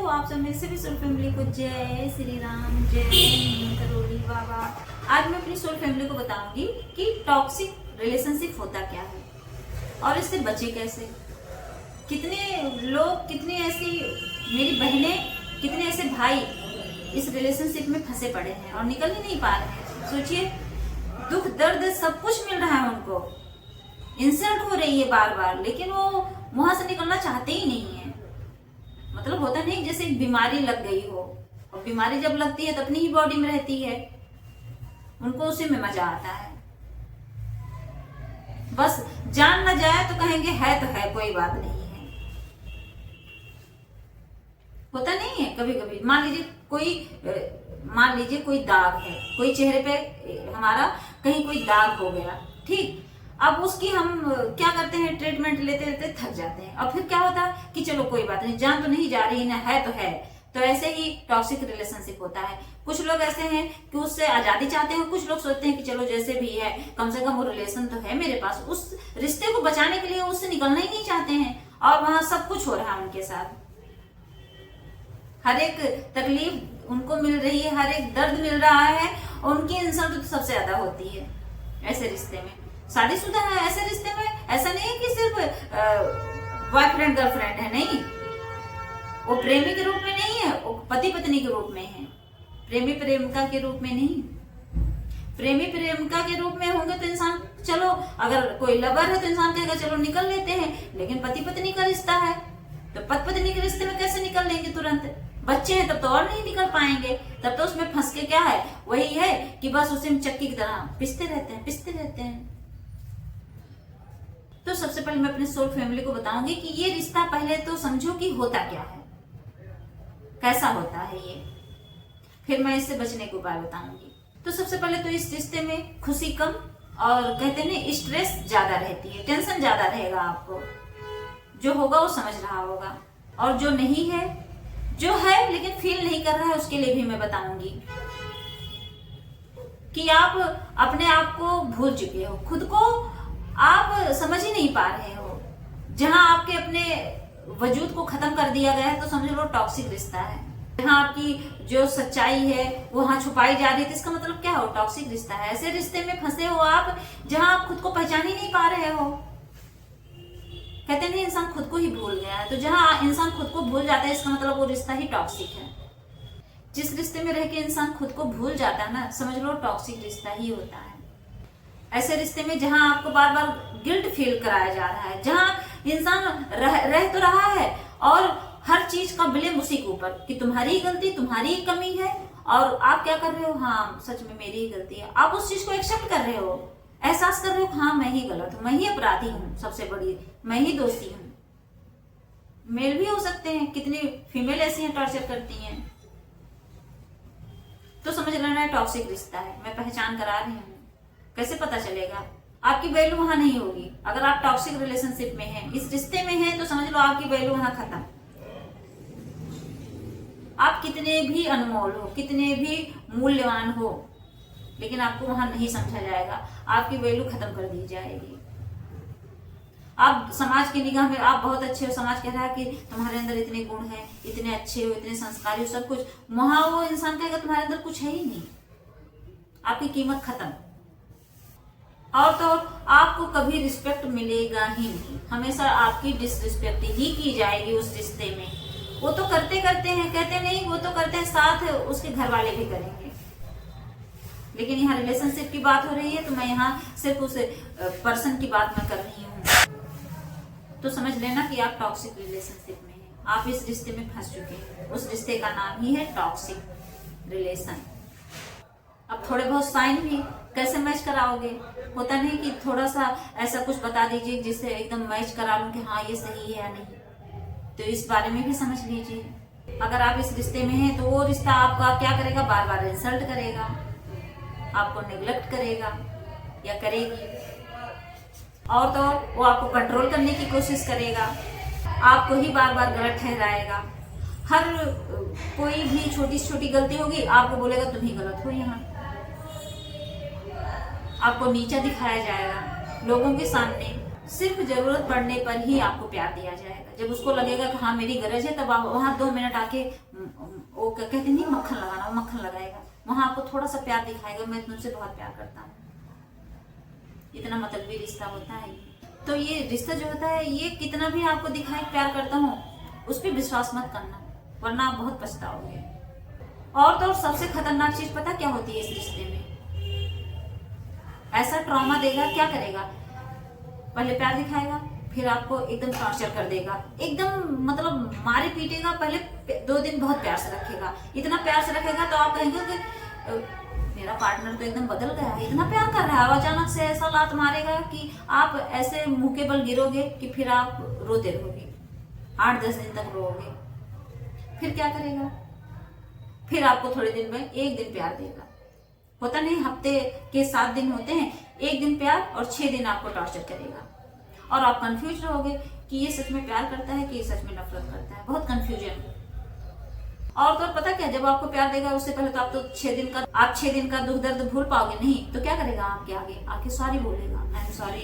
हो आप सब मेरे सभी सोल फैमिली को जय श्री राम, जय हिंद, करोली बाबा। आज मैं अपनी सोल फैमिली को बताऊंगी कि टॉक्सिक रिलेशनशिप होता क्या है और इससे बचे कैसे। कितने लोग, कितनी ऐसी मेरी बहनें, कितने ऐसे भाई इस रिलेशनशिप में फंसे पड़े हैं और निकल ही नहीं पा रहे हैं। सोचिए, दुख दर्द सब कुछ मिल रहा है उनको, इंसल्ट हो रही है बार बार, लेकिन वो वहां से निकलना चाहते ही नहीं है। मतलब होता नहीं जैसे एक बीमारी लग गई हो, और बीमारी जब लगती है तो अपनी ही बॉडी में रहती है, उनको उसी में मजा आता है। बस जान ना जाए तो कहेंगे है तो है, कोई बात नहीं है। होता नहीं है कभी कभी, मान लीजिए कोई दाग है, कोई चेहरे पे हमारा कहीं कोई दाग हो गया, ठीक। अब उसकी हम क्या करते हैं, ट्रीटमेंट लेते लेते थक जाते हैं, और फिर क्या होता है कि चलो कोई बात नहीं, जान तो नहीं जा रही ना, है तो है। तो ऐसे ही टॉक्सिक रिलेशनशिप होता है। कुछ लोग ऐसे हैं कि उससे आजादी चाहते हैं, कुछ लोग सोचते हैं कि चलो जैसे भी है, कम से कम वो रिलेशन तो है मेरे पास, उस रिश्ते को बचाने के लिए उससे निकलना ही नहीं चाहते हैं, और वहां सब कुछ हो रहा है उनके साथ। हर एक तकलीफ उनको मिल रही है, हर एक दर्द मिल रहा है, और उनकी इंसल्ट तो सबसे ज्यादा होती है ऐसे रिश्ते में। शादीशुदा है ऐसे रिश्ते में, ऐसा नहीं है कि सिर्फ बॉयफ्रेंड गर्लफ्रेंड है, नहीं, वो प्रेमी के रूप में नहीं है, वो पति पत्नी के रूप में है, प्रेमी प्रेमिका के रूप में नहीं। प्रेमी प्रेमिका के रूप में होंगे तो इंसान, चलो अगर कोई लवर है तो इंसान कहेगा चलो निकल लेते हैं, लेकिन पति पत्नी का रिश्ता है तो पति पत्नी के रिश्ते में कैसे निकल लेंगे तुरंत। बच्चे हैं तब तो और नहीं निकल पाएंगे, तब तो उसमें फंस के क्या है, वही है कि बस उसे चक्की की तरह पिसते रहते हैं। तो सबसे पहले मैं अपने सोल फैमिली को बताऊंगी कि ये रिश्ता पहले तो समझो कि होता क्या है, कैसा होता है ये, फिर मैं इससे बचने के उपाय बताऊंगी। तो सबसे पहले तो इस रिश्ते में खुशी कम, और कहते हैं स्ट्रेस ज्यादा रहती है, टेंशन ज्यादा रहेगा आपको। जो होगा वो समझ रहा होगा, और जो नहीं है, जो है लेकिन फील नहीं कर रहा है, उसके लिए भी मैं बताऊंगी कि आप अपने आप को भूल चुके हो, खुद को आप समझ ही नहीं पा रहे हो। जहां आपके अपने वजूद को खत्म कर दिया गया है तो समझ लो टॉक्सिक रिश्ता है। जहां आपकी जो सच्चाई है वहां छुपाई जा रही है, तो इसका मतलब क्या हो, टॉक्सिक रिश्ता है। ऐसे रिश्ते में फंसे हो आप जहां आप खुद को पहचान ही नहीं पा रहे हो। कहते नहीं इंसान खुद को ही भूल गया है, तो जहां इंसान खुद को भूल जाता है इसका मतलब वो रिश्ता ही टॉक्सिक है। जिस रिश्ते में रह के इंसान खुद को भूल जाता है ना, समझ लो टॉक्सिक रिश्ता ही होता है। ऐसे रिश्ते में जहां आपको बार बार गिल्ट फील कराया जा रहा है, जहां इंसान रह तो रहा है और हर चीज का ब्लेम उसी के ऊपर कि तुम्हारी गलती, तुम्हारी कमी है, और आप क्या कर रहे हो, हाँ सच में मेरी ही गलती है। आप उस चीज को एक्सेप्ट कर रहे हो, एहसास कर रहे हो, हाँ मैं ही गलत हूं, मैं ही अपराधी हूँ, सबसे बड़ी मैं ही दोषी हूँ। मेल भी हो सकते हैं, कितनी फीमेल ऐसी हैं टॉर्चर करती हैं। तो समझ लेना है टॉक्सिक रिश्ता है, मैं पहचान करा रही हूँ। कैसे पता चलेगा, आपकी वैल्यू वहां नहीं होगी। अगर आप टॉक्सिक रिलेशनशिप में हैं, इस रिश्ते में हैं, तो समझ लो आपकी वैल्यू वहां खत्म। आप कितने भी अनमोल हो, कितने भी मूल्यवान हो, लेकिन आपको वहां नहीं समझा जाएगा, आपकी वैल्यू खत्म कर दी जाएगी। आप समाज की निगाह में आप बहुत अच्छे हो, समाज कह रहा है कि तुम्हारे अंदर इतने गुण हैं, इतने अच्छे हो, इतने संस्कारी हो, सब कुछ, वहां वो इंसान कहेगा तुम्हारे अंदर कुछ है ही नहीं, आपकी कीमत खत्म। और तो आपको कभी रिस्पेक्ट मिलेगा ही नहीं, हमेशा आपकी डिसरिस्पेक्ट ही की जाएगी उस रिश्ते में। वो तो करते हैं, कहते नहीं, वो तो करते हैं, साथ उसके घर वाले भी करेंगे। लेकिन यहाँ रिलेशनशिप की बात हो रही है, तो मैं यहाँ सिर्फ उस पर्सन की बात मैं कर रही हूँ। तो समझ लेना कि आप टॉक्सिक रिलेशनशिप में हैं, आप इस रिश्ते में फंस चुके हैं। उस रिश्ते का नाम ही है टॉक्सिक रिलेशन। अब थोड़े बहुत साइन भी कैसे मैच कराओगे, होता नहीं कि थोड़ा सा ऐसा कुछ बता दीजिए जिससे एकदम मैच करा लूं कि हाँ ये सही है या नहीं। तो इस बारे में भी समझ लीजिए। अगर आप इस रिश्ते में हैं तो वो रिश्ता आपका क्या करेगा, बार बार इंसल्ट करेगा, आपको नेग्लेक्ट करेगा या करेगी, और तो वो आपको कंट्रोल करने की कोशिश करेगा, आपको ही बार बार गलत ठहराएगा। हर कोई भी छोटी से छोटी गलती होगी आपको बोलेगा तुम ही गलत हो, यहाँ आपको नीचा दिखाया जाएगा लोगों के सामने, सिर्फ जरूरत पड़ने पर ही आपको प्यार दिया जाएगा। जब उसको लगेगा कि हाँ मेरी गरज है, तब आप वहां 2 मिनट आके वो कहते नहीं मक्खन लगाना, वो मक्खन लगाएगा, वहां आपको थोड़ा सा प्यार दिखाएगा, मैं तुमसे बहुत प्यार करता हूँ। इतना मतलबी रिश्ता होता है। तो ये रिश्ता जो होता है, ये कितना भी आपको दिखाए प्यार करता हूँ, उस पर विश्वास मत करना, वरना आप बहुत पछताओगे। और तो सबसे खतरनाक चीज पता क्या होती है इस रिश्ते में? ऐसा ट्रॉमा देगा, क्या करेगा, पहले प्यार दिखाएगा, फिर आपको एकदम टॉर्चर कर देगा, एकदम मतलब मारे पीटेगा। पहले 2 दिन बहुत प्यार से रखेगा, इतना प्यार से रखेगा तो आप कहेंगे कि मेरा पार्टनर तो एकदम बदल गया है, इतना प्यार कर रहा है। अचानक से ऐसा लात मारेगा कि आप ऐसे मुंह के बल गिरोगे कि फिर आप रोते रहोगे, 8-10 दिन तक रोओगे। फिर क्या करेगा? फिर आपको थोड़े दिन में 1 दिन प्यार देगा। होता नहीं, हफ्ते के 7 दिन होते हैं, 1 दिन प्यार और 6 दिन आपको टॉर्चर करेगा। और आप कंफ्यूज रहोगे कि ये सच में प्यार करता है कि ये सच में नफरत करता है। बहुत कंफ्यूजन। और तो पता क्या, जब आपको प्यार देगा उससे पहले तो आप तो 6 दिन का दुख दर्द भूल पाओगे नहीं, तो क्या करेगा आपके आगे सॉरी बोलेगा, I am sorry,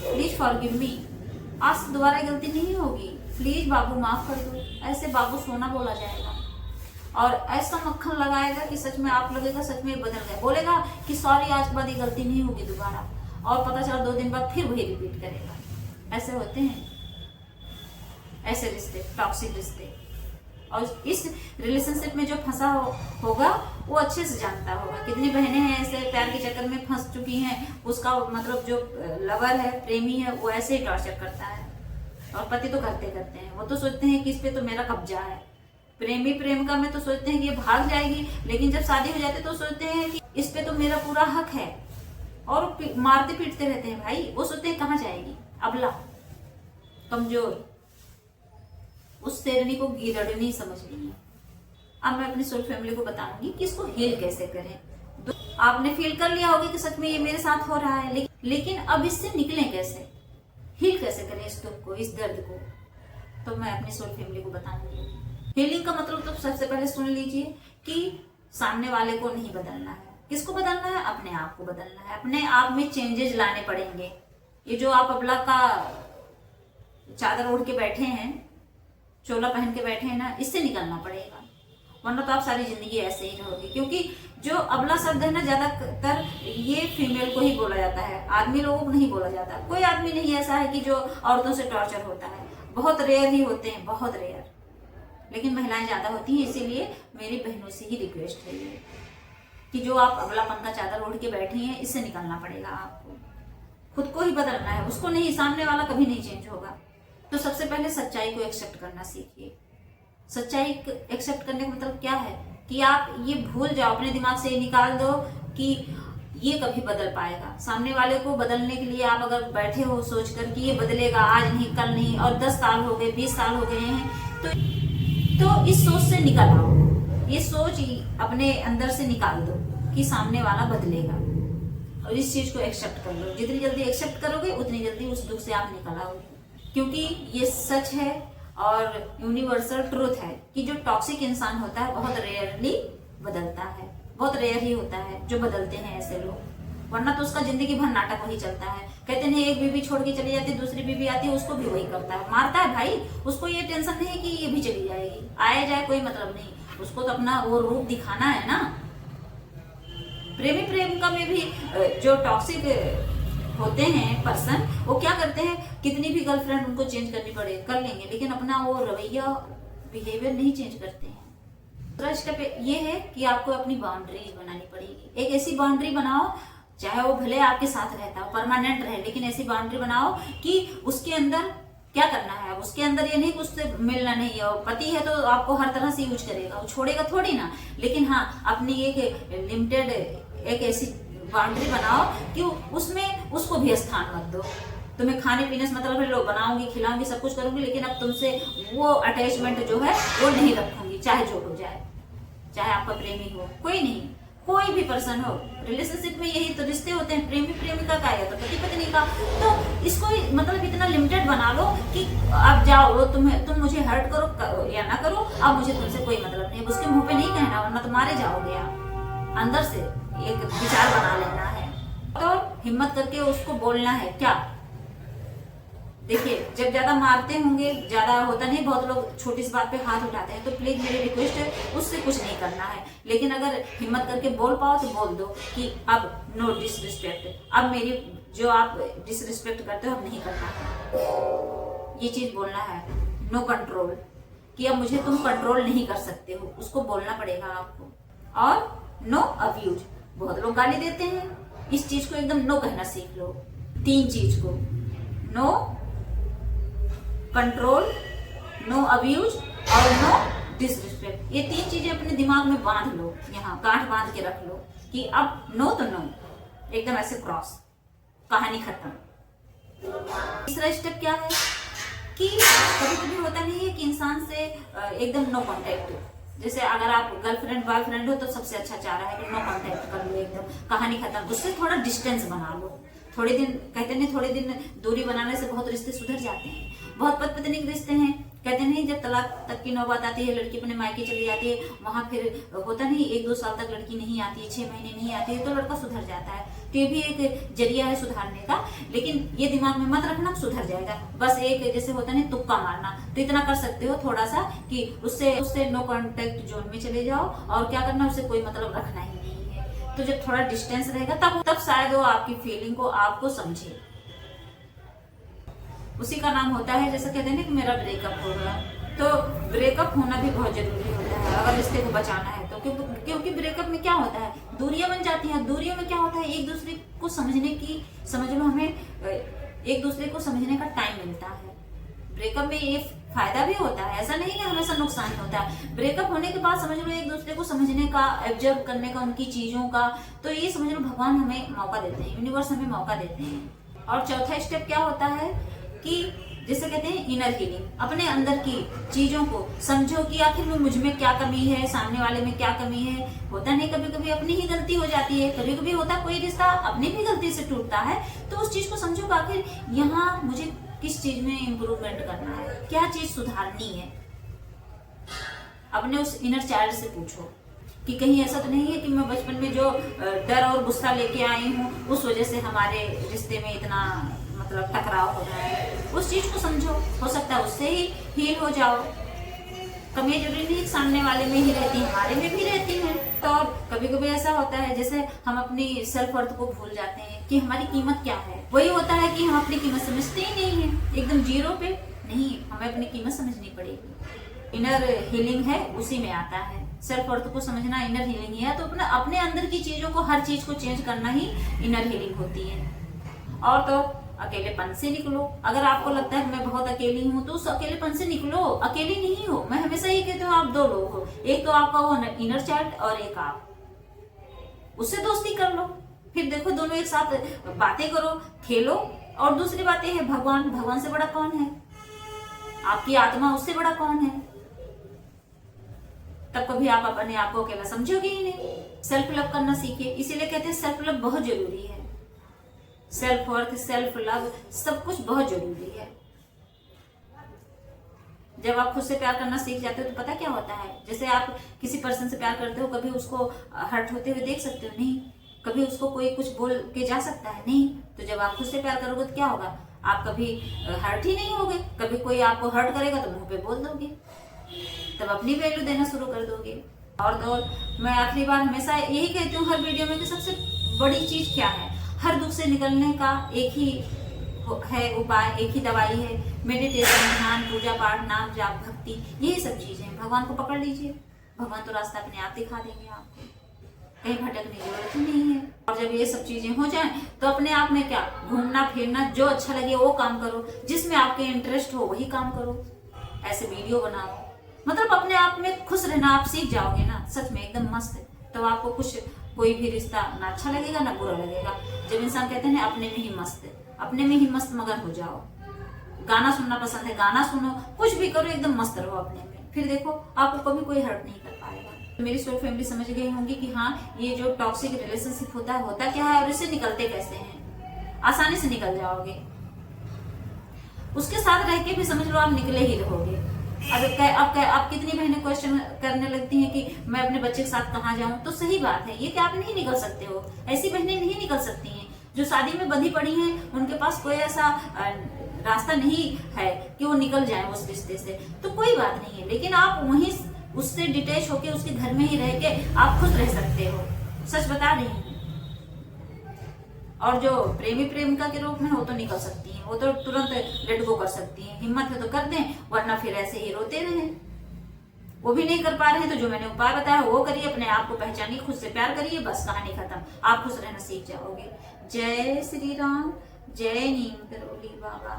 please forgive me, आज से दोबारा गलती नहीं होगी, प्लीज बाबू माफ कर दो। ऐसे बाबू सोना बोला जाएगा और ऐसा मक्खन लगाएगा कि सच में आप लगेगा सच में बदल गया। बोलेगा कि सॉरी आज के बाद ये गलती नहीं होगी दोबारा, और पता चला 2 दिन बाद फिर वही रिपीट करेगा। ऐसे होते हैं ऐसे रिश्ते, टॉक्सिक रिश्ते। और इस रिलेशनशिप में जो फंसा होगा वो अच्छे से जानता होगा। कितनी बहनें हैं ऐसे प्यार के चक्कर में फंस चुकी हैं, उसका मतलब जो लवर है, प्रेमी है, वो ऐसे ही टॉर्चर करता है। और पति तो करते हैं, वो तो सोचते हैं कि इस पे तो मेरा कब्जा है। प्रेमी प्रेमिका में तो सोचते हैं कि ये भाग जाएगी, लेकिन जब शादी हो जाती है तो सोचते हैं कि इस पे तो मेरा पूरा हक है, और मारते पीटते रहते हैं भाई। वो सोचते हैं कहाँ जाएगी, अबला, कमजोर, उस शेरनी को गिरड़नी समझ ली है। अब मैं अपनी सोल फैमिली को बताऊंगी कि इसको हील कैसे करें। आपने फील कर लिया होगा कि सच में ये मेरे साथ हो रहा है, लेकिन अब इससे निकलें कैसे, हील कैसे करें इस दुख को, इस दर्द को, तो मैं अपनी सोल फैमिली को बताऊंगी। हीलिंग का मतलब तो सबसे पहले सुन लीजिए कि सामने वाले को नहीं बदलना है। किसको बदलना है? अपने आप को बदलना है। अपने आप में चेंजेस लाने पड़ेंगे। ये जो आप अबला का चादर ओढ़ के बैठे हैं, चोला पहन के बैठे हैं ना, इससे निकलना पड़ेगा, वरना तो आप सारी जिंदगी ऐसे ही रहोगे। क्योंकि जो अबला शब्द है ना, ज्यादातर ये फीमेल को ही बोला जाता है, आदमी लोगों को नहीं बोला जाता। कोई आदमी नहीं ऐसा है कि जो औरतों से टॉर्चर होता है, बहुत रेयर ही होते हैं, बहुत रेयर। लेकिन महिलाएं ज्यादा होती हैं, इसीलिए मेरी बहनों से ही रिक्वेस्ट है ये कि जो आप अबलापन का चादर ओढ़ के बैठी हैं, इससे निकलना पड़ेगा आपको। खुद को ही बदलना है, उसको नहीं। सामने वाला कभी नहीं चेंज होगा। तो सबसे पहले सच्चाई को एक्सेप्ट करना सीखिए। सच्चाई एक्सेप्ट करने का मतलब क्या है कि आप ये भूल जाओ, अपने दिमाग से ये निकाल दो कि ये कभी बदल पाएगा। सामने वाले को बदलने के लिए आप अगर बैठे हो सोचकर कि ये बदलेगा, आज नहीं कल नहीं, और 10 साल हो गए, 20 साल हो गए हैं, तो इस सोच से निकल आओ। ये सोच अपने अंदर से निकाल दो कि सामने वाला बदलेगा, और इस चीज को एक्सेप्ट कर लो। जितनी जल्दी एक्सेप्ट करोगे उतनी जल्दी उस दुख से आप निकल आओगे। क्योंकि ये सच है और यूनिवर्सल ट्रूथ है कि जो टॉक्सिक इंसान होता है बहुत रेयरली बदलता है। बहुत रेयर ही होता है जो बदलते हैं ऐसे लोग, वरना तो उसका जिंदगी भर नाटक वही चलता है। कहते नहीं, एक बीवी छोड़ के चली जाती है, दूसरी बीवी आती है, उसको भी वही करता है, मारता है भाई। उसको ये टेंशन नहीं है कि ये भी चली जाएगी, आया जाए कोई मतलब नहीं, उसको तो अपना वो रूप दिखाना है ना। प्रेमी प्रेमिका में भी जो टॉक्सिक होते हैं पर्सन, वो क्या करते हैं, कितनी भी गर्लफ्रेंड उनको चेंज करनी पड़े कर लेंगे, लेकिन अपना वो रवैया बिहेवियर नहीं चेंज करते हैं। दूसरा स्टेप ये है कि आपको अपनी बाउंड्रीज बनानी पड़ेगी। एक ऐसी बाउंड्री बनाओ, चाहे वो भले आपके साथ रहता हो, परमानेंट रहे, लेकिन ऐसी बाउंड्री बनाओ कि उसके अंदर क्या करना है। उसके अंदर ये नहीं कि उससे मिलना नहीं है, और पति है तो आपको हर तरह से यूज करेगा, वो छोड़ेगा थोड़ी ना। लेकिन हाँ, अपनी एक लिमिटेड एक ऐसी बाउंड्री बनाओ कि उसमें उसको भी स्थान मत दो। तुम्हें खाने पीने से मतलब है, लो बनाऊंगी, खिलाऊंगी, सब कुछ करूंगी, लेकिन अब तुमसे वो अटैचमेंट जो है वो नहीं रखूंगी, चाहे जो हो जाए, चाहे आपका प्रेमी हो, कोई नहीं, कोई भी पर्सन हो। रिलेशनशिप में यही तो रिश्ते होते हैं, प्रेमी प्रेमिका का या तो पति पत्नी का। तो इसको मतलब इतना लिमिटेड बना लो कि अब जाओ, तुम मुझे हर्ट करो या ना करो, अब मुझे तुमसे कोई मतलब नहीं। उसके मुंह पे नहीं कहना, वरना तो मारे जाओगे आप। अंदर से एक विचार बना लेना है, तो हिम्मत करके उसको बोलना है क्या देखिए, जब ज्यादा मारते होंगे, ज्यादा होता नहीं, बहुत लोग छोटी सी बात पे हाथ उठाते हैं, तो प्लीज मेरी रिक्वेस्ट है उससे कुछ नहीं करना है। लेकिन अगर हिम्मत करके बोल पाओ तो बोल दो कि अब नो डिसरिस्पेक्ट, अब मेरी जो आप डिसरिस्पेक्ट करते हो अब नहीं करना है, ये चीज बोलना है। नो कंट्रोल, कि अब मुझे तुम कंट्रोल नहीं कर सकते हो, उसको बोलना पड़ेगा आपको। और नो अब्यूज, बहुत लोग गाली देते हैं, इस चीज को एकदम नो कहना सीख लो। 3 चीज को, नो कंट्रोल, नो अब्यूज और नो डिसरिस्पेक्ट, ये 3 चीजें अपने दिमाग में बांध लो, यहाँ गांठ बांध के रख लो कि अब नो तो नो, एकदम ऐसे क्रॉस, कहानी खत्म। तीसरा स्टेप क्या है कि कभी कभी होता नहीं है कि इंसान से एकदम नो कांटेक्ट, जैसे अगर आप गर्लफ्रेंड बॉयफ्रेंड हो तो सबसे अच्छा चाह रहा है कि नो कांटेक्ट कर लो, एकदम कहानी खत्म, उससे थोड़ा डिस्टेंस बना लो। थोड़े दिन, कहते नहीं थोड़े दिन दूरी बनाने से बहुत रिश्ते सुधर जाते हैं। बहुत पति पत्नी के रिश्ते हैं, कहते नहीं जब तलाक तक की नौबत आती है, लड़की अपने मायके चली जाती है, वहां फिर होता नहीं 1-2 साल तक लड़की नहीं आती है, 6 महीने नहीं आती है, तो लड़का सुधर जाता है। तो ये भी एक जरिया है सुधारने का, लेकिन ये दिमाग में मत रखना सुधर जाएगा, बस एक जैसे होता नहीं तुक्का मारना। तो इतना कर सकते हो थोड़ा सा कि उससे नो कॉन्टेक्ट जोन में चले जाओ, और क्या करना, उससे कोई मतलब रखना ही नहीं है। तो जब थोड़ा डिस्टेंस रहेगा तब शायद वो आपकी फीलिंग को आपको समझे। उसी का नाम होता है, जैसे कहते हैं कि मेरा ब्रेकअप हो गया, तो ब्रेकअप होना भी बहुत जरूरी होता है अगर रिश्ते को बचाना है तो। क्योंकि ब्रेकअप में क्या होता है, दूरियां बन जाती हैं। दूरियों में क्या होता है, एक दूसरे को समझने की, समझ लो हमें एक दूसरे को समझने का टाइम मिलता है। ब्रेकअप में ये फायदा भी होता है, ऐसा नहीं कि हमेशा नुकसान होता है। ब्रेकअप होने के बाद समझ लो एक दूसरे को समझने का, ऑब्जर्व करने का उनकी चीजों का, तो ये समझ लो भगवान हमें मौका देते हैं, यूनिवर्स हमें मौका देते हैं। और चौथा स्टेप क्या होता है कि जिसे कहते हैं इनर हीलिंग, अपने अंदर की चीजों को समझो कि आखिर में मुझ में क्या कमी है, सामने वाले में क्या कमी है। होता नहीं कभी कभी अपनी ही गलती हो जाती है, कभी कभी होता कोई रिश्ता अपनी भी गलती से टूटता है, तो उस चीज को समझो कि आखिर यहाँ मुझे किस चीज में इम्प्रूवमेंट करना है, क्या चीज सुधारनी है। अपने उस इनर चाइल्ड से पूछो कि कहीं ऐसा तो नहीं है कि मैं बचपन में जो डर और गुस्सा लेके आई हूँ उस वजह से हमारे रिश्ते में इतना मतलब टकराव हो रहा है। उस चीज को समझो, हो सकता है उससे ही हील हो जाओ। कमियां जरूरी नहीं सामने वाले में ही रहती, हमारे में भी रहती हैं। तो कभी कभी ऐसा होता है जैसे हम अपनी सेल्फ वर्थ को भूल जाते हैं कि हमारी कीमत क्या है। वही होता है कि हम अपनी कीमत समझते ही नहीं है, एकदम जीरो पे नहीं, हमें अपनी कीमत समझनी पड़ेगी। इनर हीलिंग है, उसी में आता है। सेल्फ वर्थ को समझना इनर हीलिंग ही है। तो अपने अंदर की चीजों को, हर चीज को चेंज करना ही इनर हीलिंग होती है। और तो अकेलेपन से निकलो। अगर आपको लगता है मैं बहुत अकेली हूँ तो उस अकेलेपन से निकलो। अकेली नहीं हो, मैं हमेशा ये कहती हूँ आप 2 लोग हो, एक तो आपका वो इनर चाइल्ड और एक आप, उससे दोस्ती कर लो। फिर देखो दोनों एक साथ बातें करो, खेलो। और दूसरी बातें है भगवान, भगवान से बड़ा कौन है, आपकी आत्मा उससे बड़ा कौन है। तब कभी आप अपने आप को अकेला समझोगे ही नहीं। सेल्फ लव करना सीखिए, इसीलिए कहते हैं सेल्फ लव बहुत जरूरी है। सेल्फ वर्थ, सेल्फ लव, सब कुछ बहुत जरूरी है। जब आप खुद से प्यार करना सीख जाते हो तो पता क्या होता है, जैसे आप किसी पर्सन से प्यार करते हो, कभी उसको हर्ट होते हुए देख सकते हो नहीं, कभी उसको कोई कुछ बोल के जा सकता है नहीं। तो जब आप खुद से प्यार करोगे तो क्या होगा, आप कभी हर्ट ही नहीं होगे। कभी कोई आपको हर्ट करेगा तो मुंह पे बोल दोगे, तब अपनी वैल्यू देना शुरू कर दोगे। और तो मैं आखिरी बार हमेशा यही कहती हूँ हर वीडियो में कि सबसे बड़ी चीज क्या है, हर दुख से निकलने का एक ही है उपाय, एक ही दवाई है, मेडिटेशन, ध्यान, पूजा पाठ, नाम जाप, भक्ति, यही सब चीजें। भगवान को पकड़ लीजिए, भगवान तो रास्ता अपने आप दिखा देंगे आपको, कहीं भटकने की जरूरत ही नहीं है। और जब ये सब चीजें हो जाएं तो अपने आप में क्या, घूमना फिरना, जो अच्छा लगे वो काम करो, जिसमें आपके इंटरेस्ट हो वही काम करो। ऐसे वीडियो बनाओ, मतलब अपने आप में खुश रहना आप सीख जाओगे ना, सच में एकदम मस्त। तो आपको कुछ कोई भी रिश्ता ना अच्छा लगेगा ना बुरा लगेगा। जब इंसान कहते हैं अपने में ही मस्त, अपने में ही मस्त मगन हो जाओ। गाना सुनना पसंद है, गाना सुनो, कुछ भी करो, एकदम मस्त रहो अपने में, फिर देखो आपको कभी कोई हर्ट नहीं कर पाएगा। तो मेरी सोल फैमिली समझ गई होंगी कि हाँ ये जो टॉक्सिक रिलेशनशिप होता क्या है और इससे निकलते कैसे हैं। आसानी से निकल जाओगे, उसके साथ रह के भी समझ लो आप निकले ही रहोगे। अब कितनी बहनें क्वेश्चन करने लगती हैं कि मैं अपने बच्चे के साथ कहाँ जाऊं, तो सही बात है ये कि आप नहीं निकल सकते हो। ऐसी बहनें नहीं निकल सकती हैं जो शादी में बंधी पड़ी हैं, उनके पास कोई ऐसा रास्ता नहीं है कि वो निकल जाए उस रिश्ते से, तो कोई बात नहीं है, लेकिन आप वहीं उससे डिटैच होके उसके घर में ही रह के आप खुश रह सकते हो। सच बता रही हूँ। और जो प्रेमी प्रेमिका के रूप में वो तो निकल सकती हैं, वो तो तुरंत लेट गो कर सकती हैं, हिम्मत है तो कर दें, वरना फिर ऐसे ही रोते रहें। वो भी नहीं कर पा रहे हैं तो जो मैंने उपाय बताया वो करिए, अपने आप को पहचानिए, खुद से प्यार करिए, बस कहानी खत्म, आप खुश रहना सीख जाओगे। जय श्री राम, जय नीम करोली बाबा।